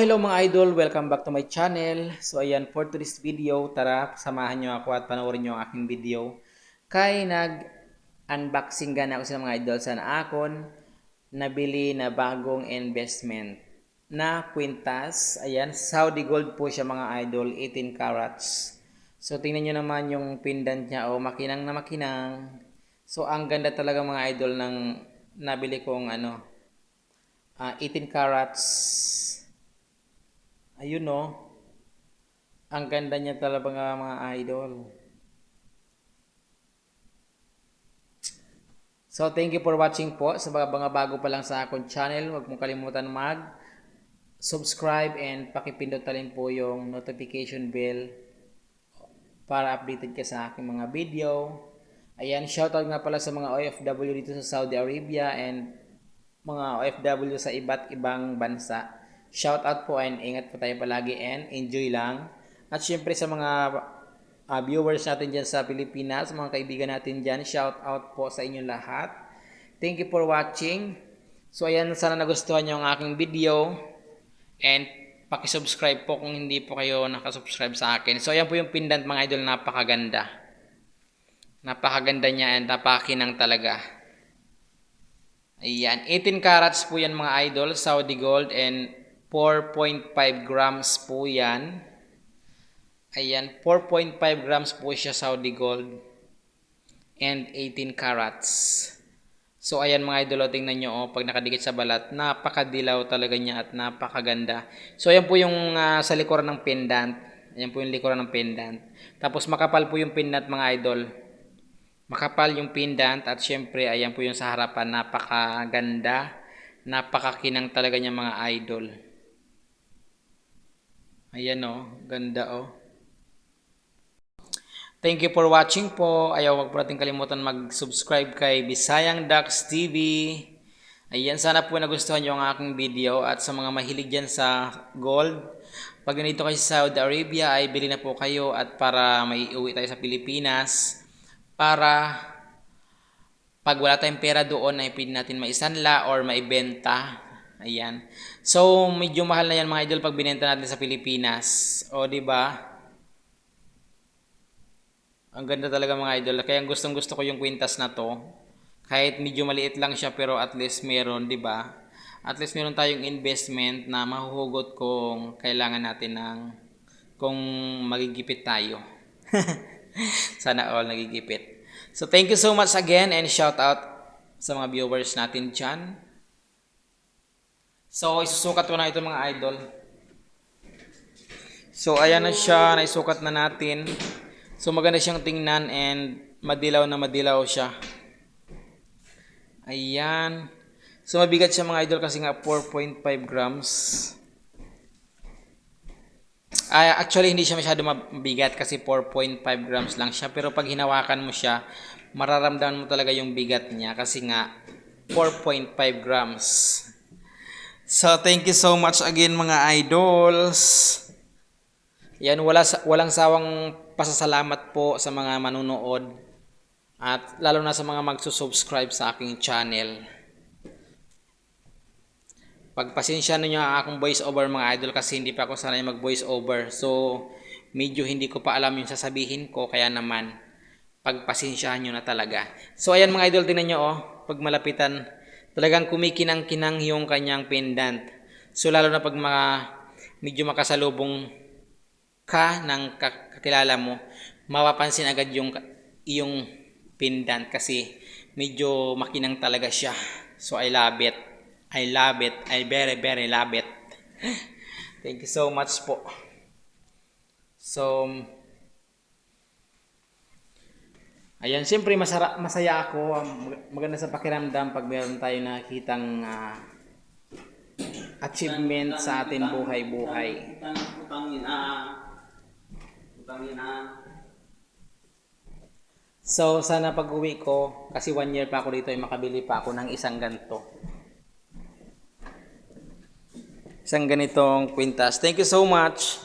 Hello mga idol, welcome back to my channel. So ayan, for today's video, tara samahan nyo ako at panoorin nyo ang aking video. Kay nag-unboxing gana ako sa mga idol sa akon nabili na bagong investment na kwintas. Ayan, Saudi gold po siya mga idol, 18 carats. So tingnan nyo naman yung pendant niya, makinang na makinang. So ang ganda talaga mga idol ng nabili kong 18 carats. Ayun no. Ang ganda niya talaga mga idol. So thank you for watching po. Sa mga bago pa lang sa akong channel, huwag mong kalimutan mag-subscribe and pakipindot rin po yung notification bell para updated ka sa aking mga video. Ayan, shoutout nga pala sa mga OFW dito sa Saudi Arabia and mga OFW sa iba't ibang bansa. Shout out po and ingat po tayo palagi and enjoy lang. At syempre sa mga viewers natin dyan sa Pilipinas, mga kaibigan natin dyan, shout out po sa inyong lahat. Thank you for watching. So ayan, sana nagustuhan nyo ang aking video and pakisubscribe po kung hindi po kayo nakasubscribe sa akin. So ayan po yung pendant mga idol, napakaganda. Napakaganda niya and napakinang talaga. Ayan, 18 carats po yan mga idol, Saudi gold and 4.5 grams po yan. Ayan, 4.5 grams po siya Saudi gold and 18 carats. So ayan mga idol, tingnan nyo pag nakadikit sa balat, napakadilaw talaga niya at napakaganda. So ayan po yung sa likuran ng pendant. Ayan po yung likuran ng pendant. Tapos makapal po yung pendant mga idol. Makapal yung pendant at syempre ayan po yung sa harapan, napakaganda. Napakakinang talaga niya mga idol. Ayan ganda Thank you for watching po. Ayaw, wag po natin kalimutan mag-subscribe kay Bisayang Dax TV. Ayan, sana po nagustuhan nyo ang aking video at sa mga mahilig dyan sa gold. Pag ganito kayo sa Saudi Arabia ay bili na po kayo at para may uwi tayo sa Pilipinas. Para pag wala tayong pera doon ay pwede natin maisanla or maibenta. Ayan. So, medyo mahal na yan mga idol pag binenta natin sa Pilipinas. O, di ba? Ang ganda talaga mga idol. Kaya gustong-gusto ko yung kwintas na to. Kahit medyo maliit lang siya pero at least meron, di ba? At least meron tayong investment na mahuhugot kung kailangan natin kung magigipit tayo. Sana all nagigipit. So, thank you so much again and shout out sa mga viewers natin dyan. So, isusukat ko na ito mga idol. So, ayan na siya. Naisukat na natin. So, maganda siyang tingnan and madilaw na madilaw siya. Ayan. So, mabigat siya mga idol kasi nga 4.5 grams. Actually, hindi siya masyado mabigat kasi 4.5 grams lang siya. Pero pag hinawakan mo siya, mararamdaman mo talaga yung bigat niya kasi nga 4.5 grams. So, thank you so much again mga idols. Yan, walang sawang pasasalamat po sa mga manunood. At lalo na sa mga magsusubscribe sa aking channel. Pagpasensya nyo ang akong voice over mga idol kasi hindi pa ako sanay mag voice over. So, medyo hindi ko pa alam yung sasabihin ko. Kaya naman, pagpasensyahan nyo na talaga. So, ayan mga idol, tingnan nyo pag malapitan. Talagang kumikinang-kinang yung kanyang pendant. So lalo na pag medyo makasalubong ka ng kakilala mo, mapapansin agad yung pendant kasi medyo makinang talaga siya. So I love it. I love it. I very very love it. Thank you so much po. So ayan, siyempre masaya ako, maganda sa pakiramdam pag meron tayo nakitang achievement sa ating buhay-buhay. So, sana pag uwi ko, kasi 1 year pa ako dito, ay makabili pa ako ng isang ganito. Isang ganitong kwintas. Thank you so much.